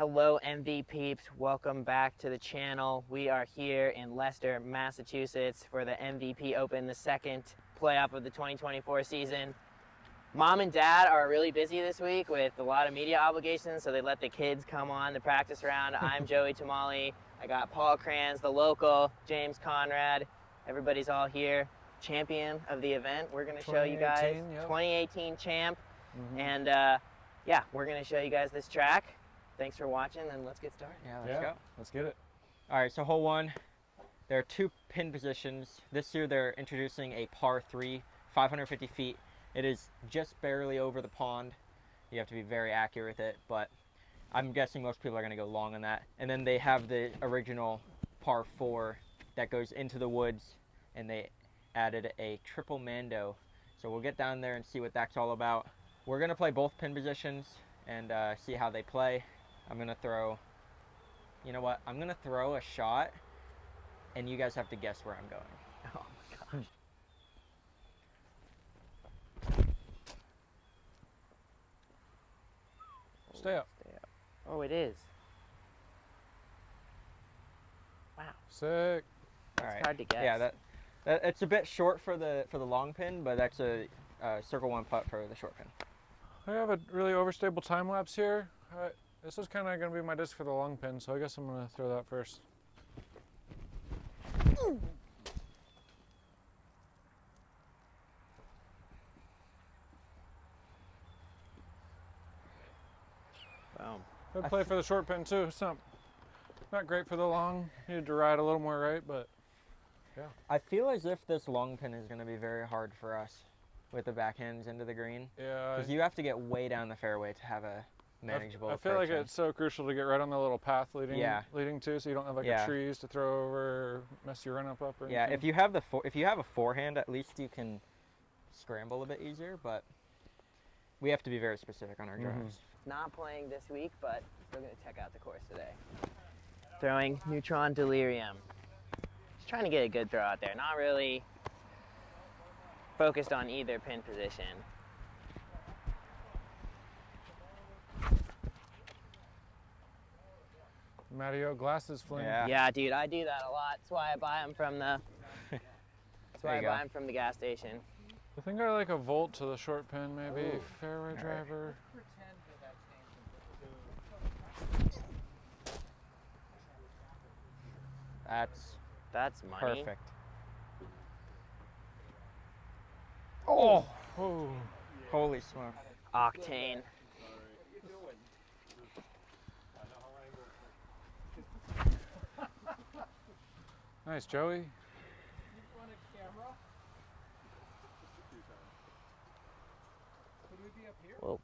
Hello MV peeps, welcome back to the channel. We are here in Leicester, Massachusetts for the MVP Open, the second playoff of the 2024 season. Mom and Dad are really busy this week with a lot of media obligations, so they let the kids come on the practice round. I'm Joey Temali. I got Paul Krans, the local, James Conrad. Everybody's all here. Champion of the event. We're going to show you guys, yep. 2018 champ. And yeah, we're going to show you guys this track. Thanks for watching, and let's get started. Yeah, let's go. Let's get it. All right, so hole one, there are two pin positions. This year they're introducing a par 3, 550 feet. It is just barely over the pond. You have to be very accurate with it, but I'm guessing most people are going to go long on that. And then they have the original par 4 that goes into the woods, and they added a triple mando. So we'll get down there and see what that's all about. We're going to play both pin positions and see how they play. I'm going to throw, you know what, I'm going to throw a shot, and you guys have to guess where I'm going. Oh my gosh. Stay up. Stay up. Oh, it is. Wow. Sick. That's hard to guess. Yeah, that it's a bit short for the long pin, but that's a circle one putt for the short pin. I have a really overstable time lapse here. This is kind of going to be my disc for the long pin, so I guess I'm going to throw that first. Boom. Good play for the short pin too. It's not great for the long. Needed to ride a little more right, but yeah. I feel as if this long pin is going to be very hard for us with the backhands into the green. Yeah. Because you have to get way down the fairway to have a manageable I feel like it's so crucial to get right on the little path leading to, so you don't have like a trees to throw over or mess your run up or anything. Yeah, if you have a forehand, at least you can scramble a bit easier, but we have to be very specific on our drives. Not playing this week, but still going to check out the course today. Throwing Neutron Delirium. Just trying to get a good throw out there. Not really focused on either pin position. Mario glasses fling. Yeah, dude, I do that a lot. That's why I buy them from the. That's why I buy them from the gas station. I think I like a volt to the short pin, maybe. Ooh. Fairway driver. That's money. Perfect. Oh! Oh. Holy smoke. Octane. Nice, Joey. Whoa.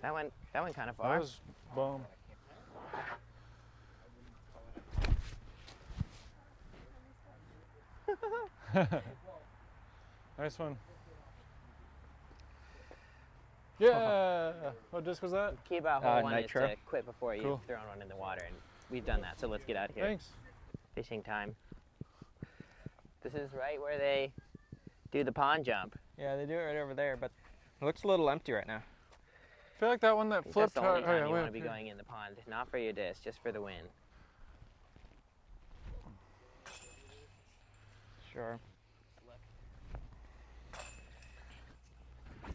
That went kind of far. That was boom. Nice one. Yeah. What disc was that? Key about hole one nitro. is to quit before you've thrown one in the water, and we've done that. So let's get out of here. Thanks. Fishing time. This is right where they do the pond jump. Yeah, they do it right over there, but it looks a little empty right now. I feel like that one that flipped. That's the only time you want to be going in the pond, not for your disc, just for the win. Sure.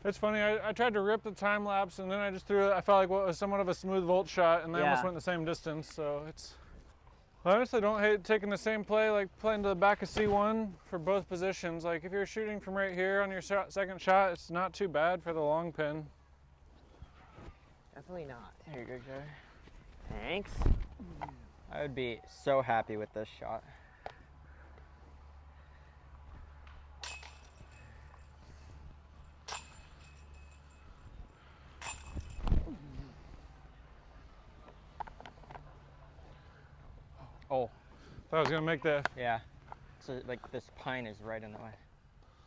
It's funny, I tried to rip the time lapse and then I just threw it. I felt like what was somewhat of a smooth volt shot and they almost went the same distance, so it's... I honestly don't hate taking the same play, like playing to the back of C1 for both positions. Like if you're shooting from right here on your second shot, it's not too bad for the long pin. Definitely not. Here you go, Joey. Thanks. I would be so happy with this shot. Oh, thought I was gonna make that. Yeah, so like this pine is right in the way,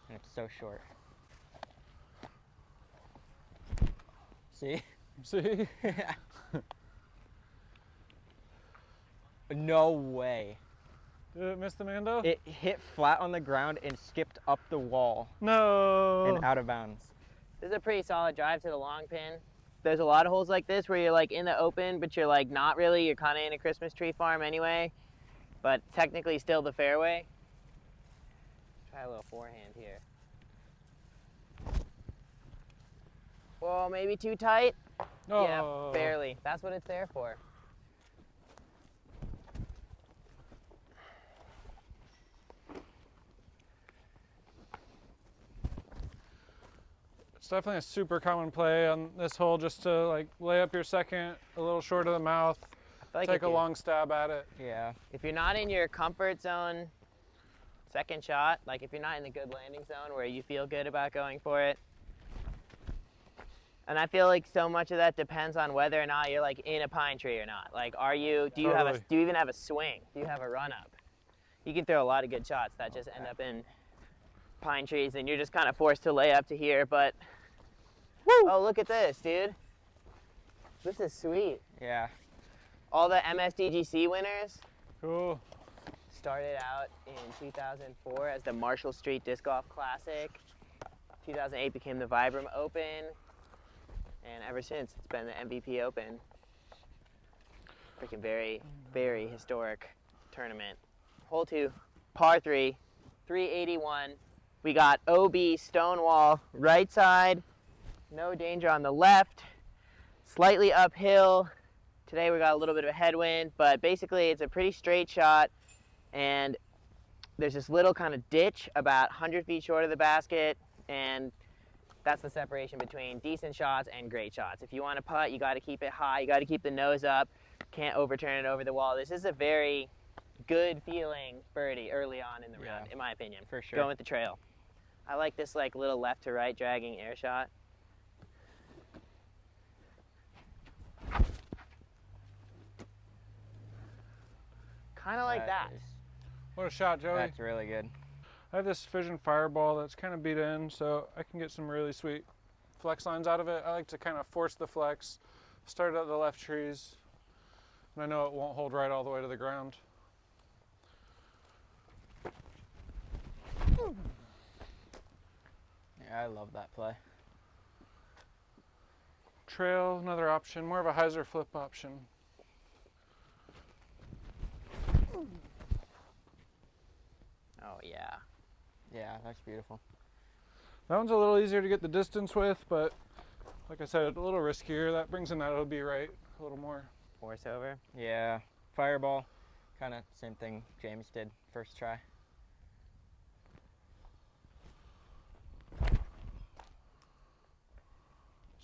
and it's so short. See? See? Yeah. No way. Did it miss the Mando? It hit flat on the ground and skipped up the wall. No. And out of bounds. This is a pretty solid drive to the long pin. there's a lot of holes like this where you're like in the open, but you're like not really. You're kind of in a Christmas tree farm anyway, but technically still the fairway. Try a little forehand here. Whoa, maybe too tight? Oh. Yeah, barely. That's what it's there for. It's definitely a super common play on this hole, just to like lay up your second a little short of the mouth, Like take a long stab at it. Yeah. If you're not in your comfort zone second shot, like if you're not in the good landing zone where you feel good about going for it, and I feel like so much of that depends on whether or not you're like in a pine tree or not. Like, do you even have a swing? Do you have a run up? You can throw a lot of good shots that just end up in pine trees, and you're just kind of forced to lay up to here. But woo! Oh, look at this, dude. This is sweet. Yeah. All the MSDGC winners Cool. started out in 2004 as the Marshall Street Disc Golf Classic. 2008 became the Vibram Open. And ever since, it's been the MVP Open. Freaking very, very historic tournament. Hole 2, par 3, 381. We got OB Stonewall right side. No danger on the left. Slightly uphill. Today we got a little bit of a headwind, but basically it's a pretty straight shot. And there's this little kind of ditch about 100 feet short of the basket. And that's the separation between decent shots and great shots. If you want to putt, you got to keep it high. You got to keep the nose up. Can't overturn it over the wall. This is a very good feeling birdie early on in the round, in my opinion. For sure. Going with the trail. I like this like little left to right dragging air shot. Kind of like that. What a shot, Joey. That's really good. I have this Fission Fireball that's kind of beat in, so I can get some really sweet flex lines out of it. I like to kind of force the flex, start at the left trees, and I know it won't hold right all the way to the ground. Yeah, I love that play. Trail, another option, more of a hyzer flip option. Oh, yeah. Yeah, that's beautiful. That one's a little easier to get the distance with, but like I said, a little riskier. That brings in that OB right a little more. Force over. Yeah. Fireball, kind of same thing James did first try.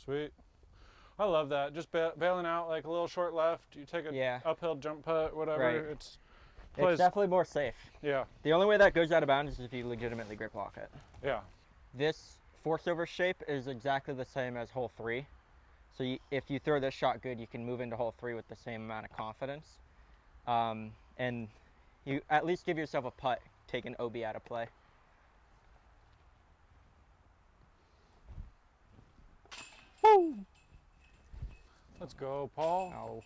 Sweet. I love that. Just bailing out like a little short left. You take a uphill jump putt, whatever. Right. It's definitely more safe. Yeah. The only way that goes out of bounds is if you legitimately grip lock it. Yeah. This force over shape is exactly the same as hole 3. So if you throw this shot good, you can move into hole 3 with the same amount of confidence. And you at least give yourself a putt, take an OB out of play. Woo! Let's go, Paul. Oh.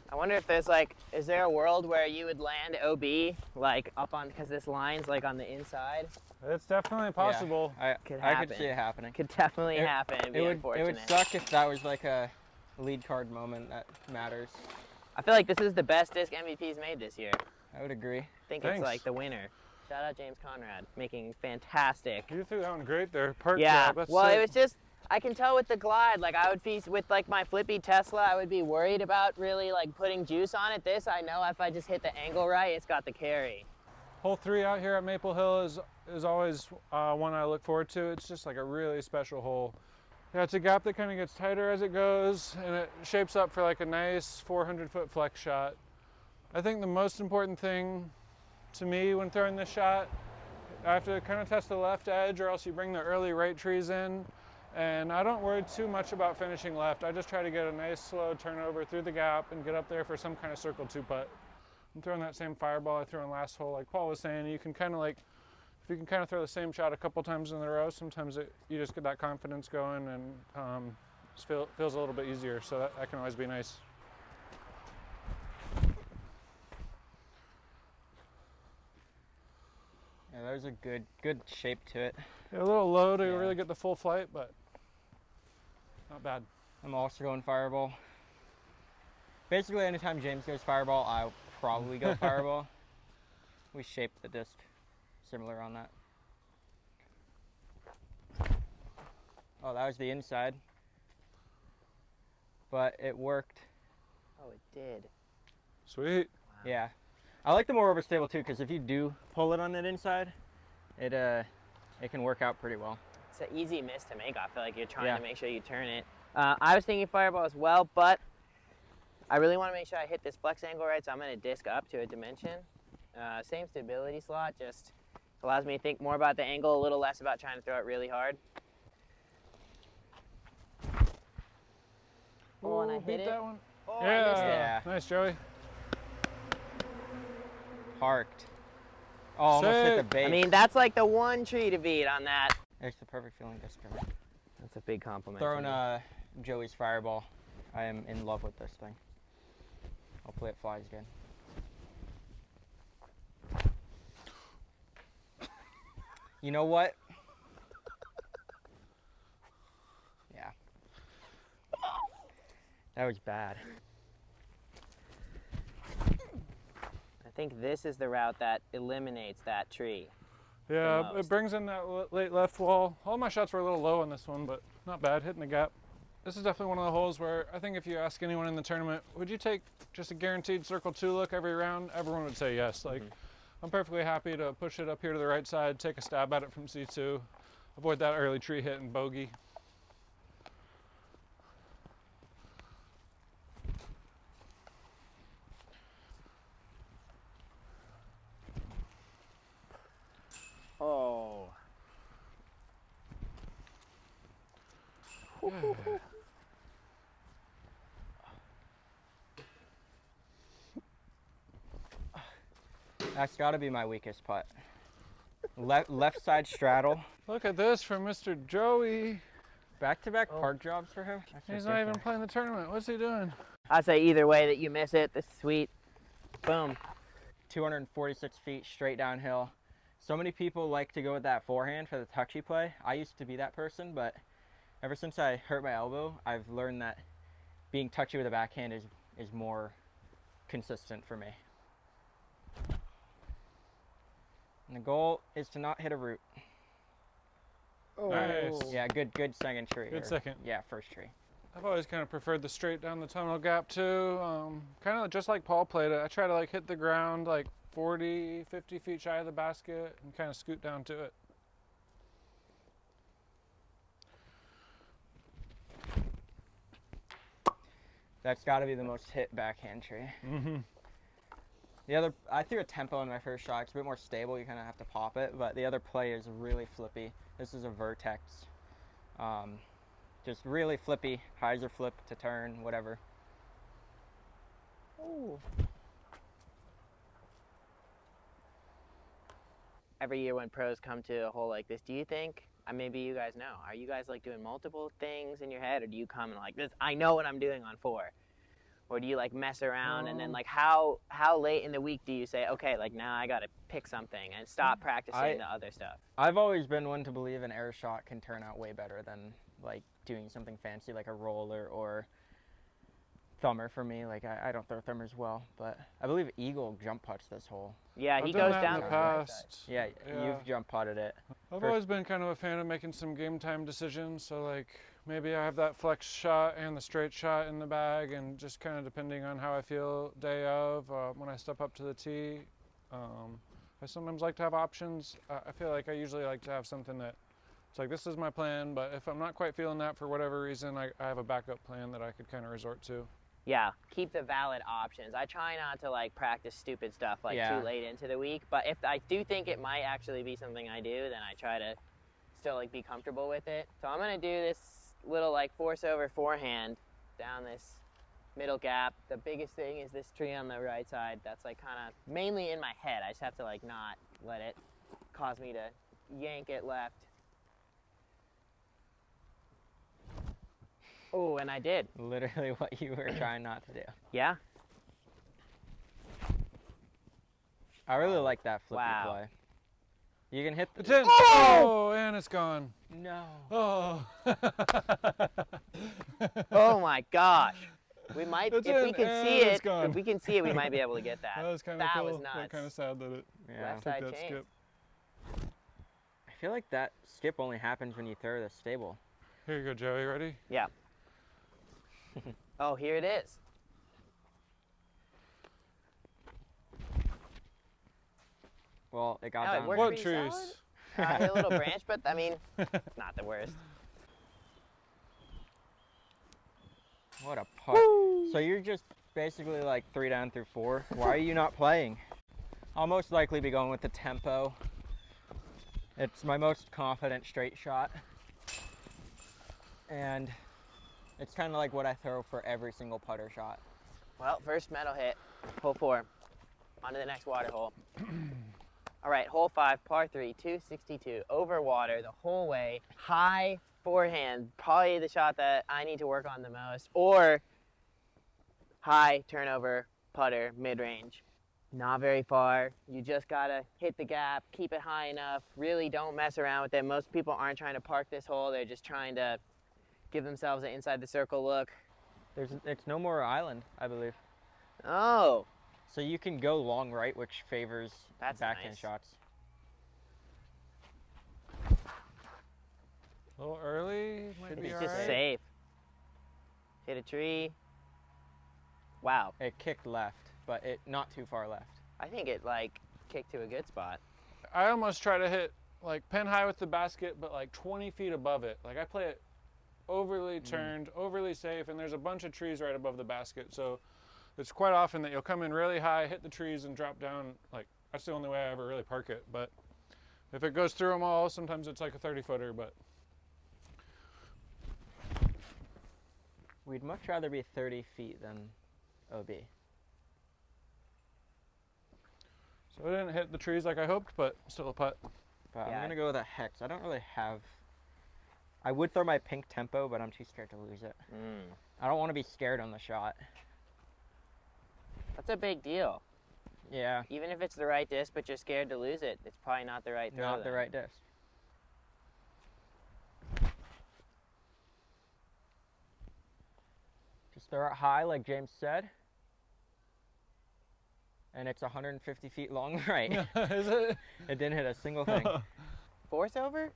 I wonder if there's like, is there a world where you would land OB like up on, because this line's like on the inside? It's definitely possible. Yeah, Could I happen. could see it happening. Could definitely happen. It'd be It unfortunate. would suck if that was like a lead card moment that matters. I feel like this is the best disc MVP's made this year. I would agree. I think Thanks. it's like the winner. Shout out James Conrad, making fantastic. You threw that one great there. Park Yeah, drop. That's well, sick. it was just, I can tell with the glide, like I would be, with like my flippy Tesla, I would be worried about really like putting juice on it. This, I know if I just hit the angle right, it's got the carry. Hole 3 out here at Maple Hill is always one I look forward to. It's just like a really special hole. Yeah, it's a gap that kind of gets tighter as it goes, and it shapes up for like a nice 400-foot flex shot. I think the most important thing to me when throwing this shot, I have to kind of test the left edge, or else you bring the early right trees in. And I don't worry too much about finishing left. I just try to get a nice slow turnover through the gap and get up there for some kind of circle 2 putt. I'm throwing that same fireball I threw in last hole, like Paul was saying. You can kind of like if you can kind of throw the same shot a couple times in a row, sometimes you just get that confidence going and feels a little bit easier. So that can always be nice. Yeah, there's a good shape to it. Yeah, a little low to really get the full flight, but not bad. I'm also going fireball. Basically, anytime James goes fireball, I'll probably go fireball. We shaped the disc similar on that. Oh, that was the inside. But it worked. Oh, it did. Sweet. Wow. Yeah. I like the more overstable too, because if you do pull it on that inside, it can work out pretty well. It's an easy miss to make. I feel like you're trying to make sure you turn it. I was thinking fireball as well, but I really want to make sure I hit this flex angle right, so I'm going to disc up to a dimension. Same stability slot, just allows me to think more about the angle, a little less about trying to throw it really hard. Oh, and I hit it. That one. Oh, I missed it. Yeah. Nice, Joey. Parked. Oh, almost hit the base. I mean, that's like the one tree to beat on that. It's the perfect feeling disc for me. That's a big compliment. Throwing Joey's fireball. I am in love with this thing. Hopefully it flies good. You know what? Yeah. That was bad. I think this is the route that eliminates that tree. Yeah, it brings in that late left wall. All my shots were a little low on this one, but not bad, hitting the gap. This is definitely one of the holes where I think if you ask anyone in the tournament, would you take just a guaranteed circle 2 look every round? Everyone would say yes. Like, I'm perfectly happy to push it up here to the right side, take a stab at it from C2, avoid that early tree hit and bogey. Oh. Yeah. That's got to be my weakest putt. Left side straddle. Look at this from Mr. Joey. Back-to-back park jobs for him. That's He's not even playing the tournament. What's he doing? I'd say either way that you miss it, this is sweet. Boom. 246 feet straight downhill. So many people like to go with that forehand for the touchy play. I used to be that person, but ever since I hurt my elbow, I've learned that being touchy with a backhand is more consistent for me. And the goal is to not hit a root. Oh. Nice. Yeah, good second tree. Good second. Yeah, first tree. I've always kind of preferred the straight down the tunnel gap too. Kind of just like Paul played it. I try to like hit the ground like 40, 50 feet shy of the basket and kind of scoot down to it. That's got to be the most hit backhand tree. Mm-hmm. I threw a tempo in my first shot. It's a bit more stable. You kind of have to pop it, but the other play is really flippy. This is a vertex. Just really flippy. Hyzer flip to turn, whatever. Ooh. Every year when pros come to a hole like this, do you think, maybe you guys know, are you guys like doing multiple things in your head, or do you come and like, this, I know what I'm doing on 4? Or do you like mess around and then like how late in the week do you say, okay, like now I gotta pick something and stop practicing the other stuff? I've always been one to believe an air shot can turn out way better than like doing something fancy like a roller or thumber for me. Like I don't throw thumbers well, but I believe Eagle jump putts this hole. Yeah, I've he done goes that down in the the right side. past. Yeah, you've jump putted it. I've always been kind of a fan of making some game time decisions. So like maybe I have that flex shot and the straight shot in the bag, and just kind of depending on how I feel day of, when I step up to the tee, I sometimes like to have options. I feel like I usually like to have something that it's like, this is my plan, but if I'm not quite feeling that for whatever reason, I have a backup plan that I could kind of resort to. Yeah, keep the valid options. I try not to like practice stupid stuff like too late into the week, but if I do think it might actually be something I do, then I try to still like be comfortable with it. So I'm gonna do this little like force over forehand down this middle gap. The biggest thing is this tree on the right side. That's like kind of mainly in my head. I just have to like not let it caused me to yank it left. Oh, and I did. Literally what you were trying not to do. Yeah? I really like that flippy Wow. play. You can hit the... It's in! Oh, and it's gone. No. Oh. Oh my gosh. We might, It's if we in, can and see it's it, gone. if we can see it, we might be able to get that. That was kind of That cool. was nuts. Kind of sad that it Yeah. Left took side that change. skip. I feel like that skip only happens when you throw the stable. Here you go, Joey. Ready? Yeah. Oh, here it is. Well, it got No, it down. worked What pretty trees? solid. Hit a little branch, but I mean, it's not the worst. What a putt. So you're just basically like 3 down through 4. Why are you not playing? I'll most likely be going with the tempo. It's my most confident straight shot. And it's kind of like what I throw for every single putter shot. Well, first metal hit, hole 4. On to the next water hole. All right, hole 5, par 3, 262, over water the whole way, high forehand, probably the shot that I need to work on the most, or high turnover putter, mid-range. Not very far. You just gotta hit the gap, keep it high enough, really don't mess around with it. Most people aren't trying to park this hole, they're just trying to give themselves an inside the circle look. It's no more island, I believe. Oh, So you can go long right, which favors That's backhand nice. shots. A little early. Might be it's all just right. safe. Hit a tree. Wow, It kicked left, but it not too far left. I think it like kicked to a good spot. I almost try to hit like pin high with the basket, but like 20 feet above it. Like I play it overly turned, overly safe, and there's a bunch of trees right above the basket. So it's quite often that you'll come in really high, hit the trees, and drop down. Like that's the only way I ever really park it. But if it goes through them all, sometimes it's like a 30-footer. But We'd much rather be 30 feet than OB. so it didn't hit the trees like I hoped, but still a putt. But Yeah. I'm gonna go with a hex. I don't really have. I would throw my pink tempo, but I'm too scared to lose it. I don't want to be scared on the shot. That's a big deal. Yeah, Even if it's the right disc, but you're scared to lose it, it's probably not the right throw. not the then. right disc. Just throw it high, like James said. And it's 150 feet long right. Is it? It didn't hit a single thing. Force over?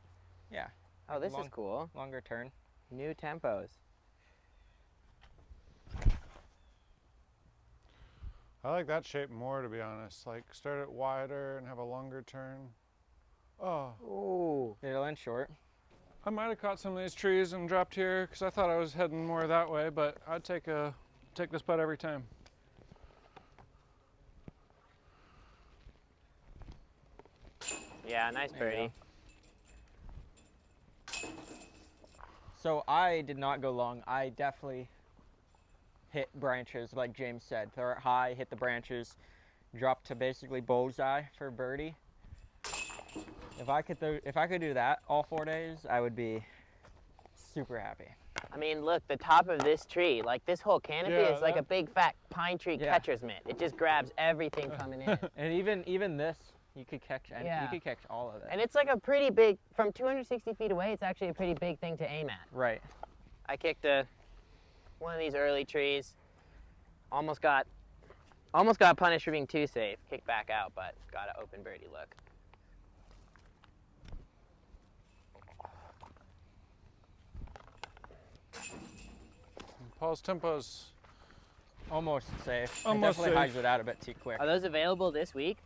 Yeah, Oh, this is Long- cool. longer turn. New tempos. I like that shape more, to be honest. Like start it wider and have a longer turn. Oh, Ooh. It'll end short. I might have caught some of these trees and dropped here because I thought I was heading more that way, but I'd take this putt every time. Yeah, nice There you birdie. So I did not go long. I definitely hit branches, like James said. Throw it high, hit the branches, drop to basically bullseye for birdie. If I could do that all 4 days, I would be super happy. I mean, look, the top of this tree, like this whole canopy Yeah, is like that- a big fat pine tree Yeah. catcher's mitt. It just grabs everything coming in. And even this, you could catch, and Yeah. you could catch all of it. And it's like a pretty big, from 260 feet away, it's actually a pretty big thing to aim at. Right. I kicked one of these early trees, almost got punished for being too safe. Kicked back out, but got an open birdie look. Paul's tempo's Almost safe. Almost it definitely safe. hides it out a bit too quick. Are those available this week?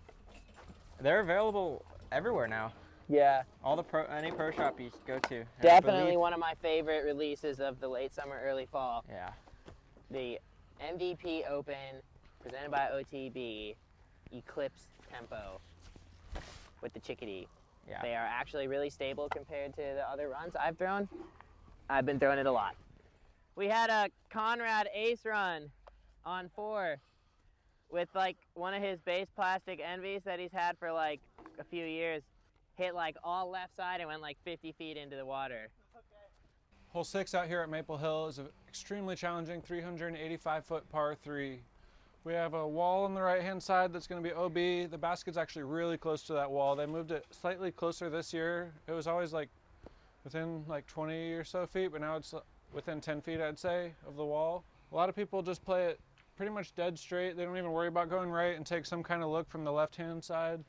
They're available everywhere now. Yeah. All the any pro shop you go to. And I Definitely believe- one of my favorite releases of the late summer, early fall. Yeah. The MVP Open, presented by OTB, Eclipse Tempo with the Chickadee. Yeah. They are actually really stable compared to the other runs I've thrown. I've been throwing it a lot. We had a Conrad ace run on 4 with like one of his base plastic envies that he's had for like a few years. hit like all left side and went like 50 feet into the water. Hole 6 out here at Maple Hill is an extremely challenging 385-foot par 3. We have a wall on the right-hand side that's going to be OB. The basket's actually really close to that wall. They moved it slightly closer this year. It was always like within like 20 or so feet, but now it's within 10 feet, I'd say, of the wall. A lot of people just play it pretty much dead straight. They don't even worry about going right and take some kind of look from the left-hand side.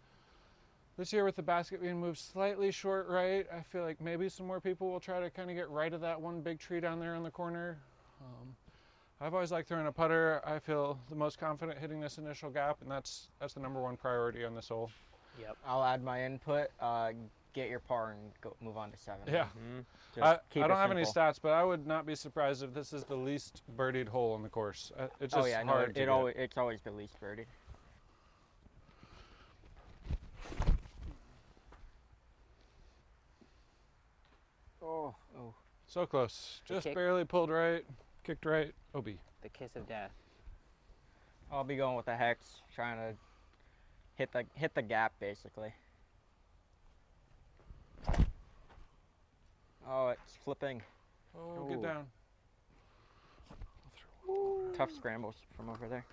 This year with the basket being moved slightly short right, I feel like maybe some more people will try to kind of get right of that one big tree down there in the corner. I've always liked throwing a putter. I feel the most confident hitting this initial gap, and that's the #1 priority on this hole. Yep. I'll add my input. Get your par and move on to 7. Yeah. I don't have any stats, but I would not be surprised if this is the least birdied hole on the course. It's just hard to get. It's always the least birdied. Oh. So close. Just barely pulled right, kicked right, OB. The kiss of death. I'll be going with the hex, trying to hit the gap basically. Oh, it's flipping. Oh, get down. Tough scrambles from over there.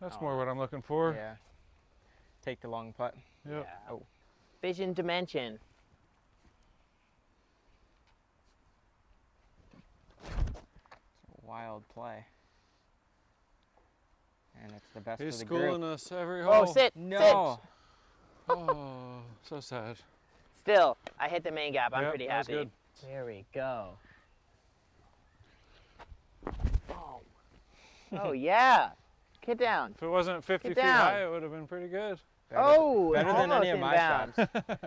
That's more what I'm looking for. Yeah. Take the long putt. Yep. Yeah. Oh. Vision dimension. It's a wild play. And it's the best He's of the group. schooling us every hole. Oh, sit. No. Oh, so sad. Still, I hit the main gap. I'm pretty that was happy. good. There we go. Boom. Oh, yeah. Get down. If it wasn't 50 feet down. high, it would have been pretty good. Better than any of my inbounds. shots.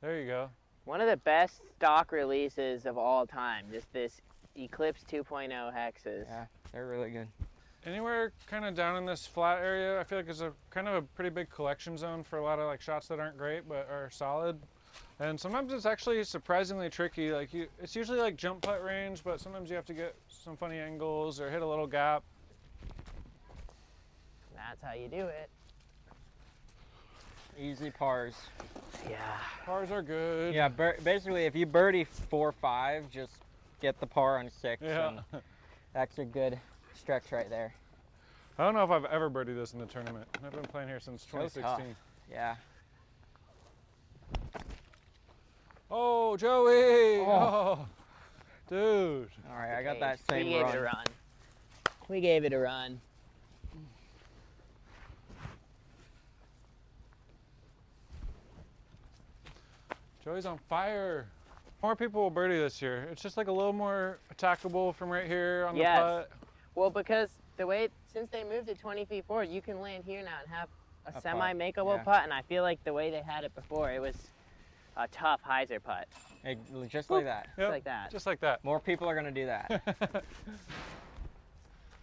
There you go. One of the best stock releases of all time. Just this Eclipse 2.0 hexes. Yeah, they're really good. Anywhere kind of down in this flat area, I feel like is a kind of a pretty big collection zone for a lot of like shots that aren't great but are solid. And sometimes it's actually surprisingly tricky. Like it's usually like jump putt range, but sometimes you have to get some funny angles or hit a little gap. That's how you do it. Easy pars. Yeah. Pars are good. Yeah, basically if you birdie 4-5, just get the par on 6. Yeah. And that's a good stretch right there. I don't know if I've ever birdied this in the tournament. I've been playing here since 2016. tough. Yeah. Oh, Joey! Oh. Dude. All right, I got that same We gave run. it a run. We gave it a run. Joey's on fire. More people will birdie this year. It's just like a little more attackable from right here on the putt. Well, because the way, since they moved it 20 feet forward, you can land here now and have a semi-makeable putt, and I feel like the way they had it before, it was a tough hyzer putt. Just like that. Yep, like that. Just like that. More people are going to do that.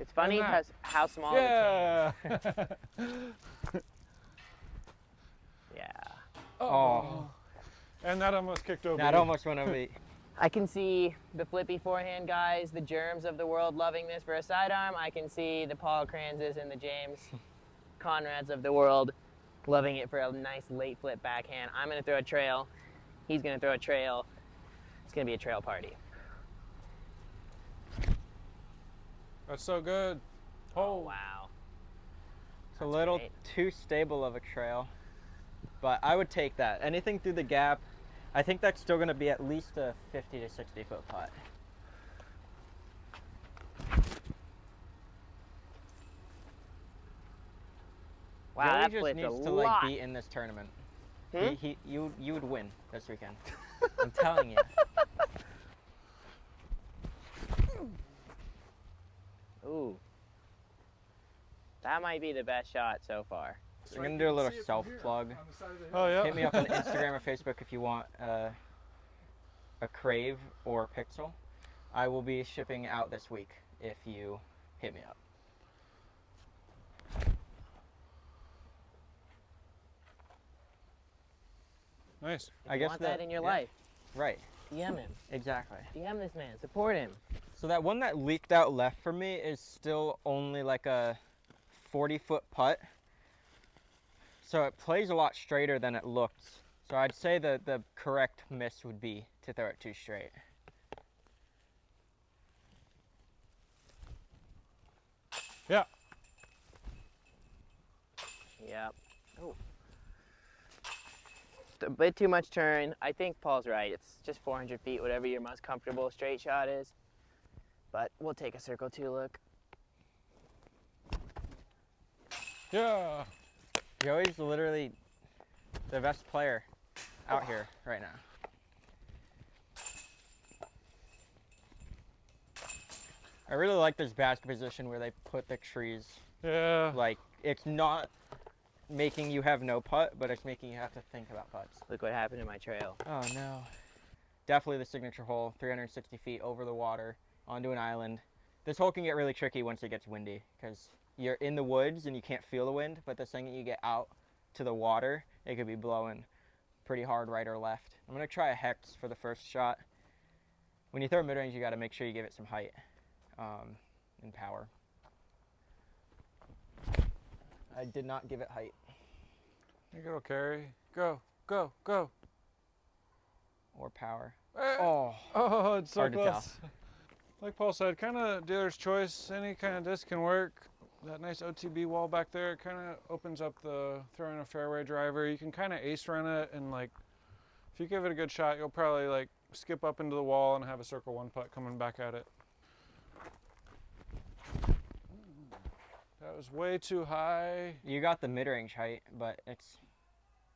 It's funny because how small Yeah. Yeah. Oh. And that almost kicked over. That almost went over. I can see the flippy forehand guys, the germs of the world loving this for a sidearm. I can see the Paul Kranzes and the James Conrads of the world loving it for a nice late flip backhand. I'm going to throw a trail. He's going to throw a trail. It's going to be a trail party. That's so good. Oh, wow. It's a little too stable of a trail, but I would take that. Anything through the gap, I think that's still going to be at least a 50 to 60 foot putt. Wow, Joey that just flipped needs a to lot. like be in this tournament. Hmm? You would win this weekend. I'm telling you. Ooh. That might be the best shot so far. I'm going to do a little self-plug. Oh, yeah. Hit me up on Instagram or Facebook if you want a Crave or Pixel. I will be shipping out this week if you hit me up. Nice. If you want that in your life, Right. DM him. Exactly. DM this man. Support him. So that one that leaked out left for me is still only like a 40-foot putt. So it plays a lot straighter than it looks. So I'd say that the correct miss would be to throw it too straight. Yeah. Yep. Oh. A bit too much turn. I think Paul's right. It's just 400 feet, whatever your most comfortable straight shot is. But we'll take a circle 2 look. Yeah. Joey's literally the best player out here right now. I really like this basket position where they put the trees. Yeah. Like, it's not making you have no putt, but it's making you have to think about putts. Look what happened to my trail. Oh no. Definitely the signature hole, 360 feet over the water onto an island. This hole can get really tricky once it gets windy because you're in the woods and you can't feel the wind, but the second you get out to the water, it could be blowing pretty hard right or left. I'm gonna try a hex for the first shot. When you throw mid-range, you gotta make sure you give it some height and power. I did not give it height. You go, Carrie. Go, go, go. Or power. Oh, it's so Hard to close. tell. Like Paul said, kind of dealer's choice. Any kind of disc can work. That nice OTB wall back there kind of opens up the throwing a fairway driver. You can kind of ace run it, and like if you give it a good shot, you'll probably like skip up into the wall and have a circle 1 putt coming back at it. That was way too high. You got the mid-range height, but it's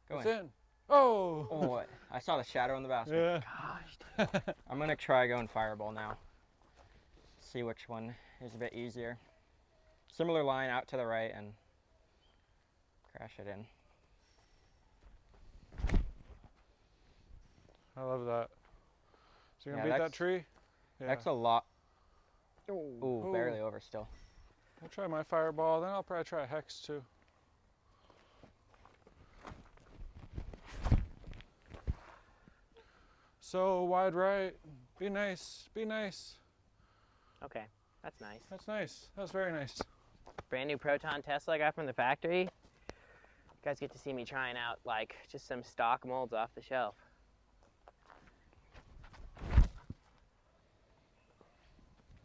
going. It's in. Oh! Oh, I saw the shadow in the basket. Yeah. Gosh. I'm gonna try going fireball now. See which one is a bit easier. Similar line out to the right and crash it in. I love that. So you're Yeah, gonna beat that tree? Yeah. That's a lot. Ooh, Ooh. barely over still. I'll try my fireball, then I'll probably try a hex too. So wide right. Be nice. Be nice. Okay, that's nice. That's nice. That's very nice. Brand new Proton Tesla I got from the factory. You guys get to see me trying out like just some stock molds off the shelf.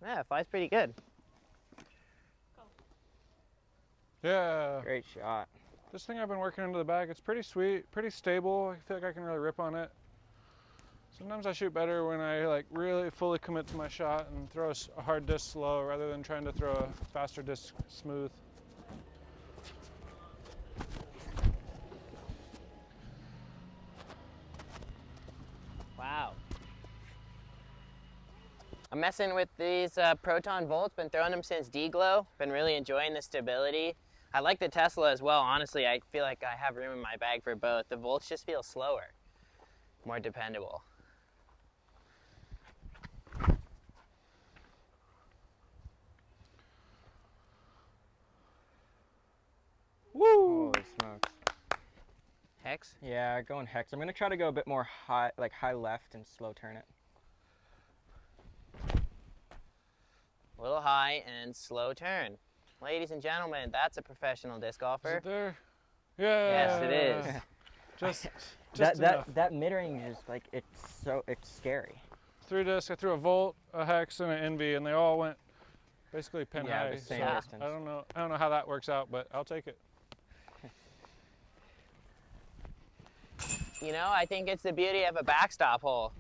Yeah, it flies pretty good. Yeah. Great shot. This thing I've been working into the bag, it's pretty sweet, pretty stable. I feel like I can really rip on it. Sometimes I shoot better when I like really fully commit to my shot and throw a hard disc slow rather than trying to throw a faster disc smooth. Wow. I'm messing with these Proton Volts, been throwing them since D-Glow. Been really enjoying the stability. I like the Tesla as well, honestly. I feel like I have room in my bag for both. The Volts just feel slower, more dependable. Woo! Holy smokes. Hex? Yeah, going hex. I'm gonna try to go a bit more high, like high left and slow turn it. A little high and slow turn. Ladies and gentlemen, that's a professional disc Is golfer. it there? Yeah. Yes, it is. Just enough. that mid range is like it's scary. 3 discs. I threw a Volt, a Hex, and an NV, and they all went basically pin Yeah, high. the same Yeah. distance. I don't know how that works out, but I'll take it. You know, I think it's the beauty of a backstop hole.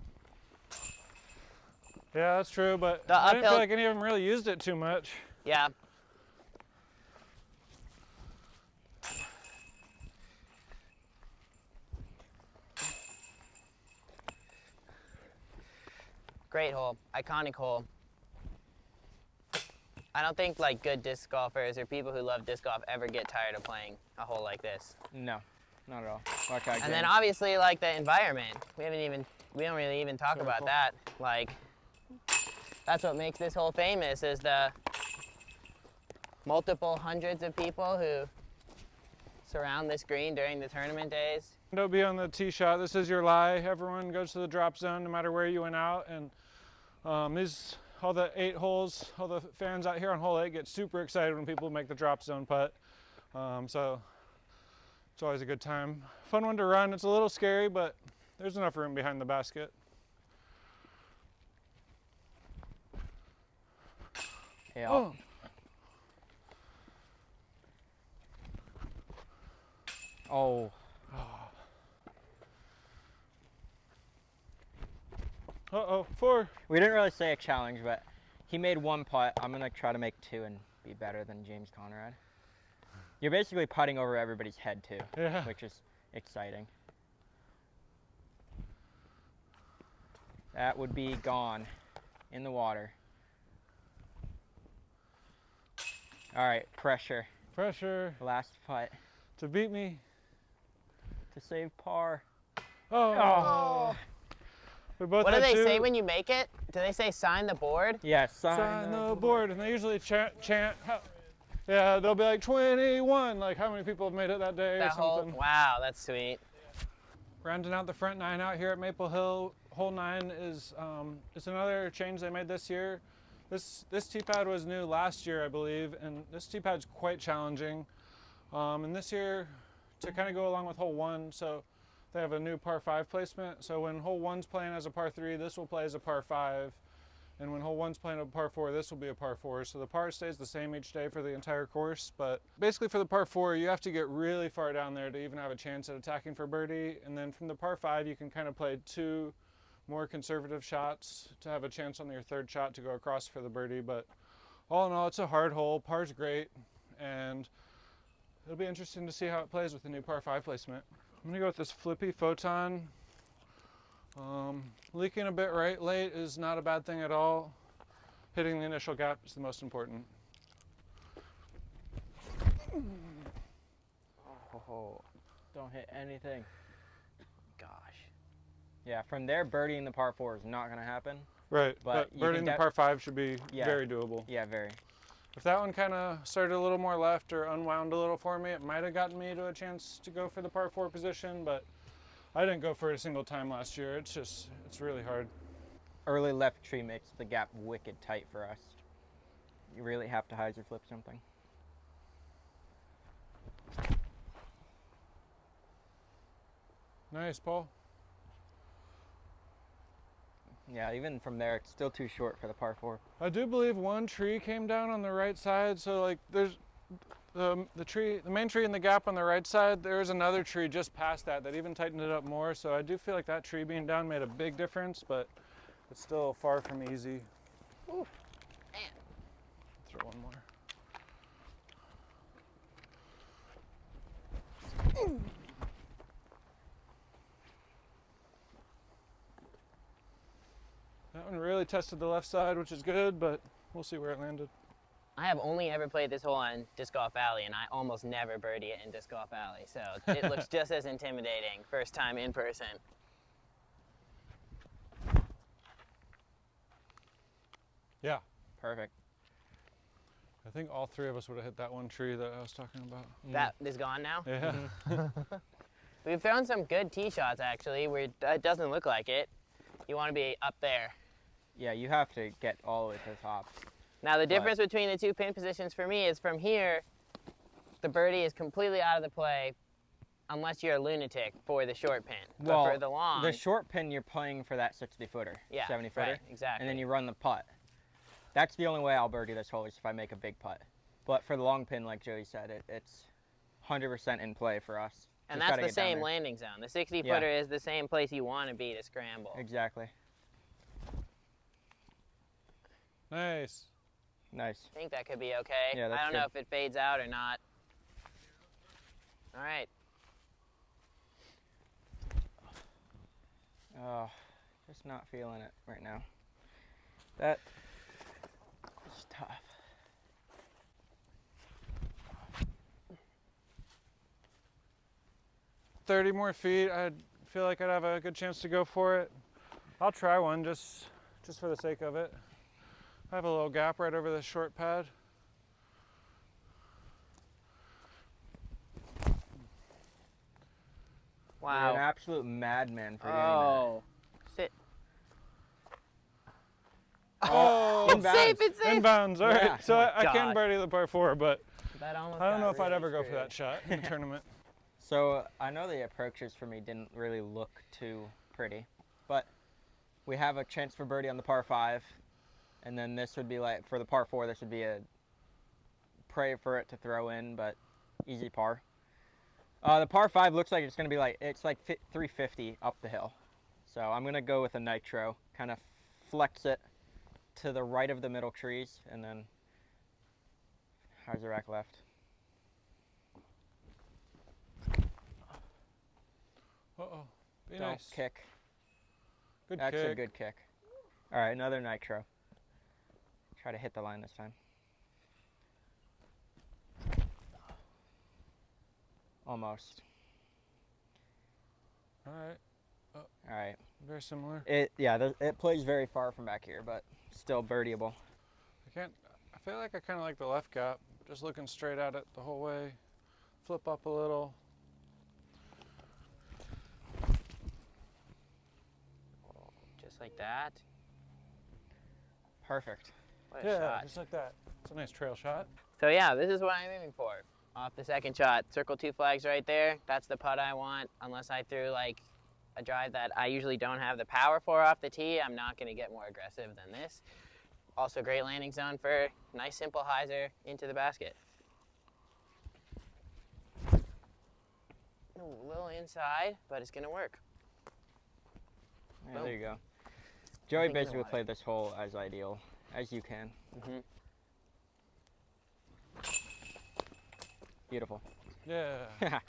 Yeah, that's true, but The I didn't feel uphill- like any of them really used it too much. Yeah. Great hole, iconic hole. I don't think like good disc golfers or people who love disc golf ever get tired of playing a hole like this. No, not at all. Okay, And then obviously like the environment. We don't really even talk about Circle. that. Like that's what makes this hole famous is the multiple hundreds of people who surround this green during the tournament days. Don't be on the tee shot. This is your lie. Everyone goes to the drop zone no matter where you went out. And these all the 8 holes, all the fans out here on hole 8 get super excited when people make the drop zone putt. So it's always a good time. Fun one to run. It's a little scary, but there's enough room behind the basket. Yeah. Oh. Oh. Uh-oh, 4. We didn't really say a challenge, but he made 1 putt. I'm gonna try to make 2 and be better than James Conrad. You're basically putting over everybody's head too, Yeah. which is exciting. That would be gone in the water. All right, pressure. Pressure Last putt to beat me. to save par. Oh. We both What do had they 2. say when you make it? Do they say sign the board? Yeah, Sign the board, and they usually chant. Yeah, they'll be like 21, like how many people have made it that day That or whole, something. wow, that's sweet. Rounding out the front 9 out here at Maple Hill. Hole 9 is another change they made this year. This tee pad was new last year, I believe, and this tee pad's quite challenging. And this year, to kind of go along with hole 1, so they have a new par 5 placement. So when hole 1's playing as a par 3, this will play as a par 5. And when hole 1's playing a par 4, this will be a par 4. So the par stays the same each day for the entire course. But basically for the par 4, you have to get really far down there to even have a chance at attacking for birdie. And then from the par 5, you can kind of play 2 more conservative shots to have a chance on your 3rd shot to go across for the birdie. But all in all, it's a hard hole. Par's great. And it'll be interesting to see how it plays with the new par 5 placement. I'm going to go with this flippy Photon. Leaking a bit right late is not a bad thing at all. Hitting the initial gap is the most important. Oh, don't hit anything. Gosh. Yeah, from there, birdieing the par 4 is not going to happen. Right, But but you birdieing can the par 5 should be Yeah. very doable. Yeah, very. If that one kind of started a little more left or unwound a little for me, it might have gotten me to a chance to go for the par 4 position, but I didn't go for it a single time last year. It's really hard. Early left tree makes the gap wicked tight for us. You really have to hyzer flip something. Nice, Paul. Yeah, even from there, it's still too short for the par 4. I do believe one tree came down on the right side, so like there's the main tree in the gap on the right side, there's another tree just past that even tightened it up more, so I do feel like that tree being down made a big difference, but it's still far from easy. Ooh, man. Throw one more. That one really tested the left side, which is good, but we'll see where it landed. I have only ever played this hole on Disc Golf Alley, and I almost never birdie it in Disc Golf Alley, so it looks just as intimidating first time in person. Yeah. Perfect. I think all 3 of us would have hit that one tree that I was talking about. That is gone now? Yeah. We've thrown some good tee shots, actually, where it doesn't look like it. You want to be up there. Yeah, you have to get all the way to the top. Now, the difference between the 2 pin positions for me is from here, the birdie is completely out of the play unless you're a lunatic for the short pin. Well, but for the long... The short pin, you're playing for that 60-footer, yeah, 70-footer. Right, exactly. And then you run the putt. That's the only way I'll birdie this hole is if I make a big putt. But for the long pin, like Joey said, it's 100% in play for us. And Just that's gotta the get down same there. landing zone. The 60-footer is the same place you want to be to scramble. Exactly. Nice. Nice. I think that could be okay. Yeah, that's I don't know good. if it fades out or not. All right. Oh, just not feeling it right now. That is tough. "30 more feet, I feel like I'd have a good chance to go for it. I'll try one just for the sake of it. I have a little gap right over the short pad. Wow. You're an absolute madman for doing Oh. Sit. Oh, inbounds. It's safe. Inbounds. All right. Yeah. So Oh, I can gosh. birdie the par 4, but That almost I don't know got if I'd really ever go for screwed. that shot in the tournament. So I know the approaches for me didn't really look too pretty, but we have a chance for birdie on the par 5, and then this would be like, for the par 4, this would be a pray for it to throw in, but easy par. The par 5 looks like it's going to be like, it's like 350 up the hill. So I'm going to go with a nitro, kind of flex it to the right of the middle trees, and then how's the rack left? Uh-oh. Be Don't nice. kick. Good That's kick. a good kick. All right, another nitro. Try to hit the line this time. Almost. All right. All right. Very similar. It plays very far from back here, but still birdieable. I feel like I kind of like the left gap. Just looking straight at it the whole way. Flip up a little. Just like that. Perfect. What a Yeah, shot. just like that. It's a nice trail shot. So yeah, this is what I'm aiming for. Off the second shot, circle 2 flags right there. That's the putt I want. Unless I threw like a drive that I usually don't have the power for off the tee, I'm not going to get more aggressive than this. Also great landing zone for nice simple hyzer into the basket. Ooh, a little inside, but it's going to work. Yeah, Boom. there you go. Joey think we're basically alive. played this hole as ideal as you can. Mm-hmm. Beautiful. Yeah.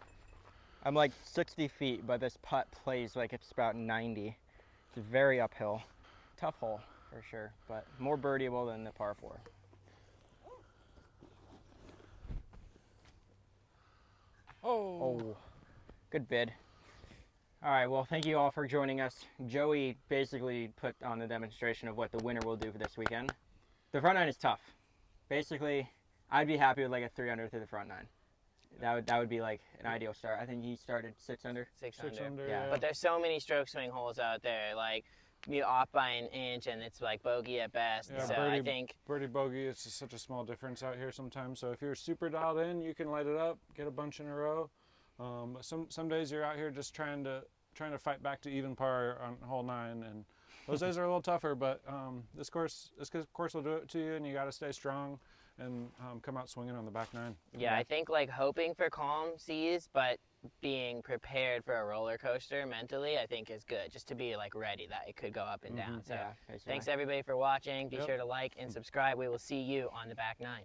I'm like 60 feet, but this putt plays like it's about 90. It's very uphill. Tough hole for sure, but more birdieable than the par 4. Oh. Good bid. All right, well, thank you all for joining us. Joey basically put on the demonstration of what the winner will do for this weekend. The front 9 is tough. Basically, I'd be happy with like a 3 under through the front 9. That would be like an ideal start. I think he started 6 under. 6 6 under. under. Yeah. But there's so many stroke swing holes out there, like you off by an inch and it's like bogey at best. Yeah, so I think birdie bogey is just such a small difference out here sometimes. So if you're super dialed in, you can light it up, get a bunch in a row. But some days you're out here just trying to fight back to even par on hole 9, and those days are a little tougher. But this course will do it to you, and you got to stay strong and come out swinging on the back 9. yeah, I think like hoping for calm seas, but being prepared for a roller coaster mentally, I think is good. Just to be like ready that it could go up and down. So Yeah, basically. thanks everybody for watching. Be Yep. sure to like and subscribe. We will see you on the back 9.